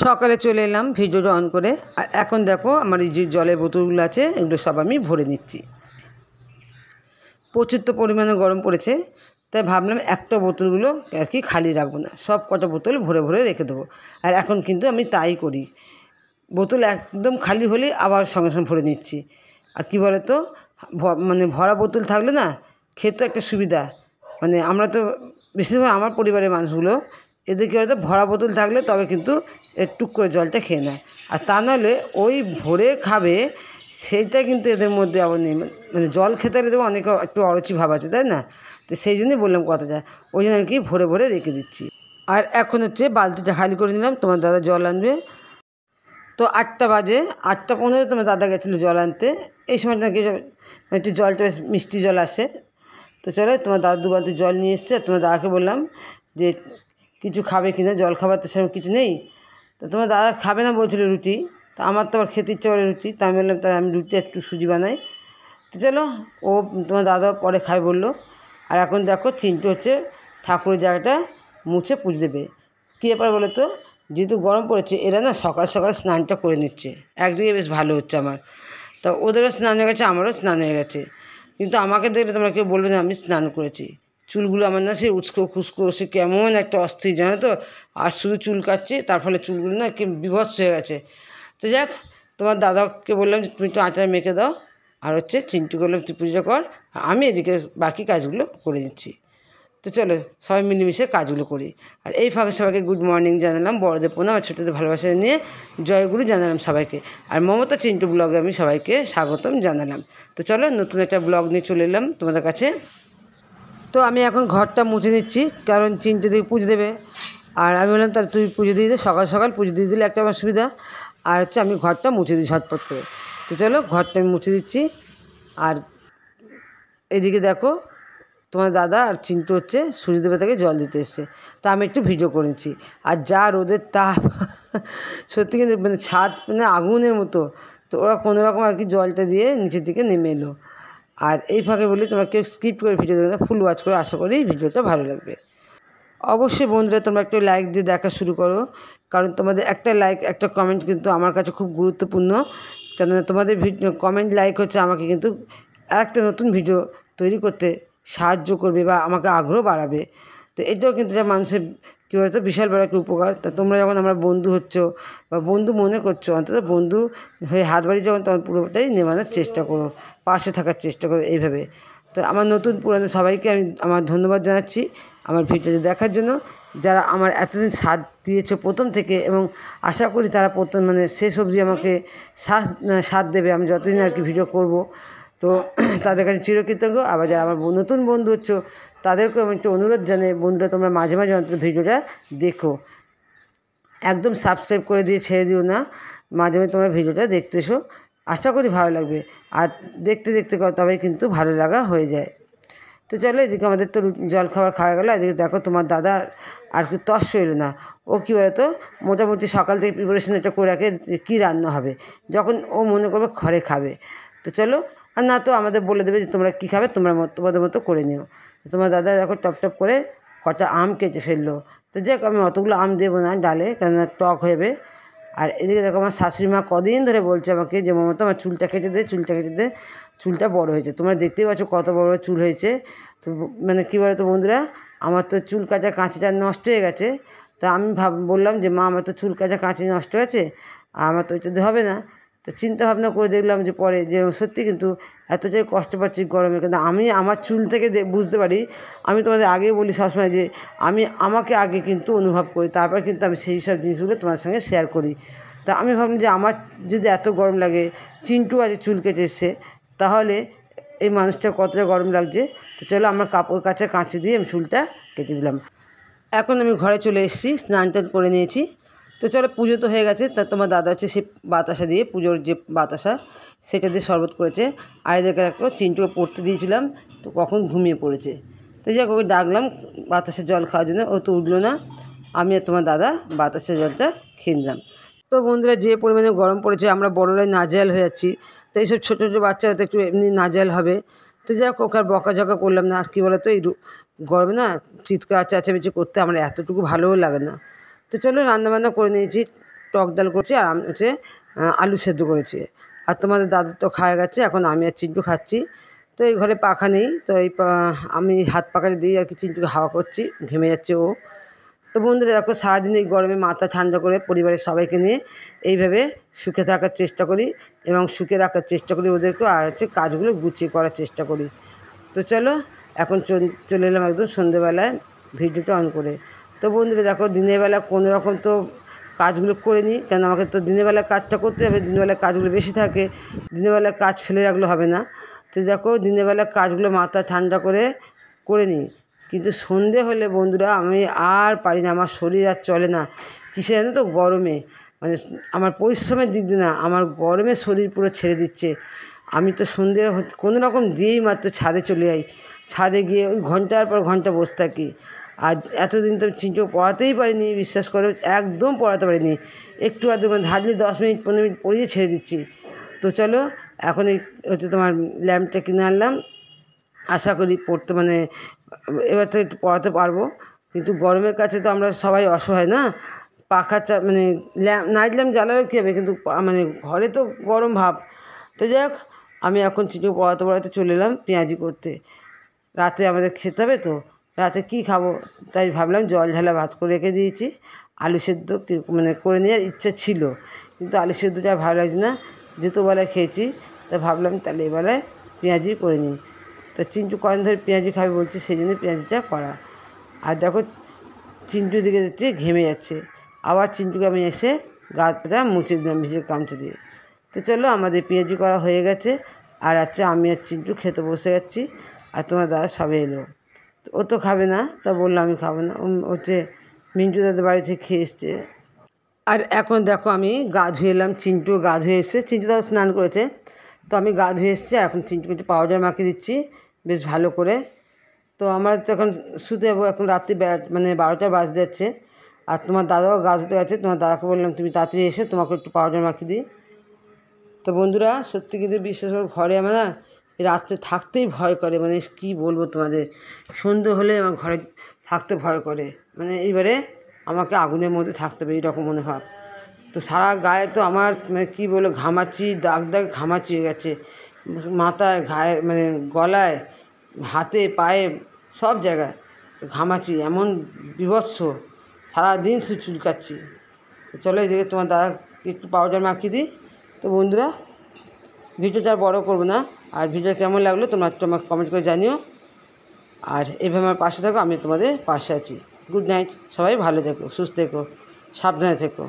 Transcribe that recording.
সকালে চলে এলাম ভিডিওটা অন করে। আর এখন দেখো আমার এই যে জলের বোতলগুলো আছে এগুলো সব আমি ভরে নিচ্ছি। প্রচুর তো পরিমাণে গরম পড়েছে, তাই ভাবলাম একটা বোতলগুলো আর কি খালি রাখবো না, সব কটা বোতল ভরে ভরে রেখে দেবো। আর এখন কিন্তু আমি তাই করি, বোতল একদম খালি হলেই আবার সঙ্গে সঙ্গে ভরে নিচ্ছি। আর কী বলে তো, মানে ভরা বোতল থাকলে না খেতে একটা সুবিধা। মানে আমরা তো বেশিরভাগ আমার পরিবারের মানুষগুলো এদের কী বলতো, ভরা বোতল থাকলে তবে কিন্তু টুক করে জলটা খেয়ে নেয়। আর তা নাহলে ওই ভরে খাবে সেইটা কিন্তু এদের মধ্যে আবার নেই। মানে জল খেতে গেলে অনেক একটু অরুচি ভাব আছে, তাই না? তো সেই জন্যই বললাম কথাটা, ওই জন্য আর কি ভরে ভরে রেখে দিচ্ছি। আর এখন হচ্ছে বালতিটা খালি করে নিলাম, তোমার দাদা জল আনবে। তো 8টা বাজে, 8টা 15 তোমার দাদা গেছিলো জল আনতে। এই সময় নাকি একটু জলটা বেশ মিষ্টি জল আসে। তো চলো, তোমার দাদা 2 বালতি জল নিয়ে এসছে। তোমার দাদাকে বললাম যে কিছু খাবে কি না, জল খাবার তো সেরকম কিছু নেই। তো তোমার দাদা খাবে না বলছিল রুটি, তো আমার তো আবার খেতে ইচ্ছা করে রুটি, তা আমি বললাম তাহলে আমি রুটি একটু সুজি বানাই। তো চলো, ও তোমার দাদা পরে খাবে বললো। আর এখন দেখো চিন্টু হচ্ছে ঠাকুরের জায়গাটা মুছে পুজো দেবে। কী ব্যাপার বলো তো, যেহেতু গরম পড়েছে এরা না সকাল সকাল স্নানটা করে নিচ্ছে, একদিকে বেশ ভালো হচ্ছে আমার। তা ওদেরও স্নান হয়ে গেছে, আমারও স্নান হয়ে গেছে। কিন্তু আমাকে দেখলে তোমরা কেউ বলবে না আমি স্নান করেছি। চুলগুলো আমার না সে উস্কো খুস্কো, সে কেমন একটা অস্থির জানো তো। আর শুধু চুল কাটছে, তার ফলে চুলগুলো না কি বিভৎস হয়ে গেছে। তো যাক, তোমার দাদাকে বললাম যে তুমি একটু আটা মেখে দাও, আর হচ্ছে চিন্টু করলাম তুই পুজোটা কর, আর আমি এদিকে বাকি কাজগুলো করে দিচ্ছি। তো চলো সবাই মিলেমিশে কাজগুলো করি। আর এই ফাঁকে সবাইকে গুড মর্নিং জানালাম, বড়দের প্রণাম আর ছোটোদের ভালোবাসা নিয়ে জয়গুরু জানালাম সবাইকে। আর মমতা চিন্টু ব্লগে আমি সবাইকে স্বাগতম জানালাম। তো চলো নতুন একটা ব্লগ নিয়ে চলে এলাম তোমাদের কাছে। তো আমি এখন ঘরটা মুছে নিচ্ছি, কারণ চিন্টু দিকে পুজো দেবে। আর আমি বললাম তাহলে তুই পুজো দিয়ে দে, সকাল সকাল পুজো দিয়ে দিলে একটা আমার সুবিধা। আর হচ্ছে আমি ঘরটা মুছে দিই ঝটপট করে। তো চলো ঘরটা আমি মুছে দিচ্ছি। আর এদিকে দেখো তোমার দাদা আর চিন্টু হচ্ছে সূর্য দেবতাকে জল দিতে এসছে, তা আমি একটু ভিডিও করেছি। আর যা রোদের তাপ সত্যি কিন্তু মানে ছাদ মানে আগুনের মতো। তো ওরা কোনোরকম আর কি জলটা দিয়ে নিচের দিকে নেমে এলো। আর এই ফাঁকে বলি তোমরা কেউ স্কিপ করে ভিডিও দেখো না, ফুল ওয়াচ করে, আশা করি ভিডিওটা ভালো লাগবে। অবশ্যই বন্ধুরা তোমরা একটু লাইক দিয়ে দেখা শুরু করো, কারণ তোমাদের একটা লাইক একটা কমেন্ট কিন্তু আমার কাছে খুব গুরুত্বপূর্ণ। কেননা তোমাদের ভিডিও কমেন্ট লাইক হচ্ছে আমাকে কিন্তু একটা নতুন ভিডিও তৈরি করতে সাহায্য করবে বা আমাকে আগ্রহ বাড়াবে। তো এটাও কিন্তু এটা মানুষের কী বলতো বিশাল বড় একটা উপকার। তা তোমরা যখন আমরা বন্ধু হচ্ছ বা বন্ধু মনে করছো, অন্তত বন্ধু হয়ে হাত বাড়ি যখন তখন পুরোটাই নেওয়ানোর চেষ্টা করো, পাশে থাকার চেষ্টা করো এইভাবে। তো আমার নতুন পুরানো সবাইকে আমি আমার ধন্যবাদ জানাচ্ছি আমার ভিডিওটি দেখার জন্য। যারা আমার এতদিন সাথ দিয়েছে প্রথম থেকে, এবং আশা করি তারা প্রথম মানে শেষ অবধি আমাকে সাথ দেবে আমি যতদিন আর কি ভিডিও করব। তো তাদের কাছে চিরকৃতজ্ঞ। আবার যারা আমার নতুন বন্ধু হচ্ছ তাদেরকেও আমি একটু অনুরোধ জানাই, বন্ধুরা তোমরা মাঝে মাঝে অন্তত ভিডিওটা দেখো, একদম সাবস্ক্রাইব করে দিয়ে ছেড়ে দিও না, মাঝে মাঝে তোমরা ভিডিওটা দেখতে এসো, আশা করি ভালো লাগবে। আর দেখতে দেখতে তবেই কিন্তু ভালো লাগা হয়ে যায়। তো চলো, এদিকে আমাদের তো জল খাবার খাওয়া গেলো। এদিকে দেখো তোমার দাদা আর কি তস হইল না, ও কী বলতো মোটামুটি সকাল থেকে প্রিপারেশন একটা করে রাখে কী রান্না হবে, যখন ও মনে করবে ঘরে খাবে। তো চলো, আর না তো আমাদের বলে দেবে যে তোমরা কী খাবে, তোমাদের মতো করে নিও। তো তোমার দাদা দেখো টপ টপ করে কটা আম কেটে ফেললো। তো যাক, আমি অতগুলো আম দেবো না ডালে, কেননা টক হবে। আর এদিকে দেখো আমার শাশুড়ি মা কদিন ধরে বলছে আমাকে যে মমতা আমার চুলটা কেটে দে, চুলটা কেটে দে, চুলটা বড়ো হয়েছে। তোমরা দেখতেই পাচ্ছ কত বড় চুল হয়েছে। তো মানে কী বলো তো বন্ধুরা, আমার তো চুল কাটা কাঁচিটা নষ্ট হয়ে গেছে। তা আমি বললাম যে মা আমার তো চুল কাটা কাঁচি নষ্ট হয়েছে, আমার তো ওইটা হবে না। তো চিন্তা ভাবনা করে দেখলাম যে পরে যে সত্যি কিন্তু এতটাই কষ্ট পাচ্ছি গরমে। কিন্তু আমি আমার চুল থেকে বুঝতে পারি, আমি তোমাদের আগেই বলি সবসময় যে আমি আমাকে আগে কিন্তু অনুভব করি, তারপর কিন্তু আমি সেই সব জিনিসগুলো তোমার সঙ্গে শেয়ার করি। তা আমি ভাবলাম যে আমার যদি এত গরম লাগে, চিন্টু আজ চুল কেটে এসছে, তাহলে এই মানুষটার কতটা গরম লাগছে। তো চলো আমার কাপড় কাচা কাঁচি দিয়ে আমি চুলটা কেটে দিলাম। এখন আমি ঘরে চলে এসেছি, স্নান টান করে নিয়েছি। তো চলো, পুজো তো হয়ে গেছে। তা তোমার দাদা হচ্ছে সেই বাতাসা দিয়ে, পুজোর যে বাতাসা সেটা দিয়ে শরবত করেছে। আর এদেরকে দেখো চিন্টুকে পড়তে দিয়েছিলাম, তো কখন ঘুমিয়ে পড়েছে। তো যাক, ওকে ডাকলাম বাতাসের জল খাওয়ার জন্য, ও তো উঠলো না। আমি আর তোমার দাদা বাতাসের জলটা খেয়ে নিলাম। তো বন্ধুরা, যে পরিমাণে গরম পড়েছে আমরা বড়রাই নাজেহাল হয়ে যাচ্ছি, তো এইসব ছোটো ছোটো বাচ্চারা তো একটু এমনি নাজেহাল হবে। তো যাক, ওকে আর বকাঝকা করলাম না। আর কী বলো তো, এই গরমে না চিৎকার চেঁচামেচি করতে আমার এতটুকু ভালোও লাগে না। তো চলো, রান্নাবান্না করে নিয়েছি। টক ডাল করেছি, আর আমি হচ্ছে আলু সেদ্ধ করেছি। আর তোমাদের দাদু তো খাওয়া গেছে, এখন আমি আর চিন্টু খাচ্ছি। তো এই ঘরে পাখা নেই, তো আমি হাত পাখাটা দিয়ে আর কি চিন্টুকে হাওয়া করছি, ঘেমে যাচ্ছে ও। তো বন্ধুরা দেখো, সারাদিন এই গরমে মাথা ঠান্ডা করে পরিবারের সবাইকে নিয়ে এইভাবে সুখে থাকার চেষ্টা করি এবং সুখে রাখার চেষ্টা করি ওদেরকেও, আর হচ্ছে কাজগুলো গুছিয়ে করার চেষ্টা করি। তো চলো, এখন চলে এলাম একদম সন্ধেবেলায় ভিডিওটা অন করে। তো বন্ধুরা দেখো, দিনের বেলা কোনো রকম তো কাজগুলো করে নিই, কেন আমাকে তো দিনের বেলা কাজটা করতে হবে, দিনের বেলা কাজগুলো বেশি থাকে, দিনের বেলা কাজ ফেলে রাখলে হবে না। তো দেখো, দিনের বেলা কাজগুলো মাথা ঠান্ডা করে নিই, কিন্তু সন্ধে হলে বন্ধুরা আমি আর পারি না, আমার শরীর আর চলে না। কিসে জানো তো, গরমে, মানে আমার পরিশ্রমের দিক দিয়ে না, আমার গরমে শরীর পুরো ছেড়ে দিচ্ছে। আমি তো সন্ধে কোনো রকম দিয়েই মাত্র ছাদে চলে যাই, ছাদে গিয়ে ওই ঘন্টার পর ঘন্টা বসে থাকি। আর এতদিন তো চিন্টুকে পড়াতেই পারিনি, বিশ্বাস করে একদম পড়াতে পারিনি, একটু আধটু মানে হার্ডলি 10 মিনিট 15 মিনিট পড়িয়ে ছেড়ে দিচ্ছি। তো চলো, এখন এই হচ্ছে তোমার ল্যাম্পটা কিনে আনলাম, আশা করি পড়তে মানে এবার তো একটু পড়াতে পারবো। কিন্তু গরমের কাছে তো আমরা সবাই অসহায় না, পাখা মানে নাইট ল্যাম্প জ্বালালে কী হবে, কিন্তু মানে ঘরে তো গরম ভাব। তো যাই হোক, আমি এখন চিন্টুকে পড়াতে চলে এলাম পেঁয়াজি করতে। রাতে আমাদের খেতে হবে, তো রাতে কি খাবো, তাই ভাবলাম জল ঝালা ভাত করে রেখে দিয়েছি, আলু সেদ্ধ মানে করে নেওয়ার ইচ্ছা ছিল, কিন্তু আলু সেদ্ধটা ভালো লাগছে না, যেহেতু বেলায় খেয়েছি, তাই ভাবলাম তাহলে এবেলায় পেঁয়াজি করে নিই। তো চিন্টু কদিন ধরে পেঁয়াজি খাবে বলছে, সেই জন্য পেঁয়াজিটা করা। আর দেখো, চিন্টুর দিকে যাচ্ছে, ঘেমে যাচ্ছে, আবার চিন্টুকে আমি এসে গাটা মুছে দিলাম ভিজে গামছা দিয়ে। তো চলো, আমাদের পেঁয়াজি করা হয়ে গেছে, আর আচ্ছা আমি আর চিন্টু খেতে বসে যাচ্ছি। আর তোমার দাদা সবে এলো, তো ও তো খাবে না, তা বললো আমি খাবো না, হচ্ছে মিন্টু দাদার বাড়ি থেকে খেয়ে এসছে। আর এখন দেখো, আমি গা ধুয়ে এলাম, চিন্টু গা ধুয়ে এসছে, চিন্টু দাদা স্নান করেছে, তো আমি গা ধুয়ে এসছি, এখন চিন্টুকে একটু পাউডার মাখিয়ে দিচ্ছি বেশ ভালো করে। তো আমরা তো এখন শুতে যাবো, এখন রাত্রি মানে 12টা বাজতে যাচ্ছে। আর তোমার দাদাও গা ধুতে গেছে, তোমার দাদাকে বললাম তুমি তাড়াতাড়ি এসে তোমাকে একটু পাউডার মাখিয়ে দিই। তো বন্ধুরা, সত্যি কিন্তু বিশেষ করে ঘরে আমার না রাত্রে থাকতেই ভয় করে, মানে কী বলবো তোমাদের, সন্ধে হলে আমার ঘরে থাকতে ভয় করে, মানে এইবারে আমাকে আগুনের মধ্যে থাকতে হবে এইরকম মনে ভাব। তো সারা গায়ে তো আমার মানে কী বলবো, ঘামাচি দাগ ঘামাচি হয়ে গেছে, মাথায় গায়ে মানে গলায় হাতে পায়ে সব জায়গায় তো ঘামাচি এমন বিভৎস, সারাদিন শুধু চুলকাচ্ছি। তো চলো, এদিকে তোমার দাদা একটু পাউডার মাখিয়ে দিই। তো বন্ধুরা, ভিডিওটা আর বড়ো করবো না, আর ভিডিও কেমন লাগলো তোমরা আমাকে কমেন্ট করে জানিও, আর এভাবে আমার পাশে থাকো, আমি তোমাদের পাশে আছি। গুড নাইট, সবাই ভালো থেকো, সুস্থ থেকো, সাবধানে থেকো।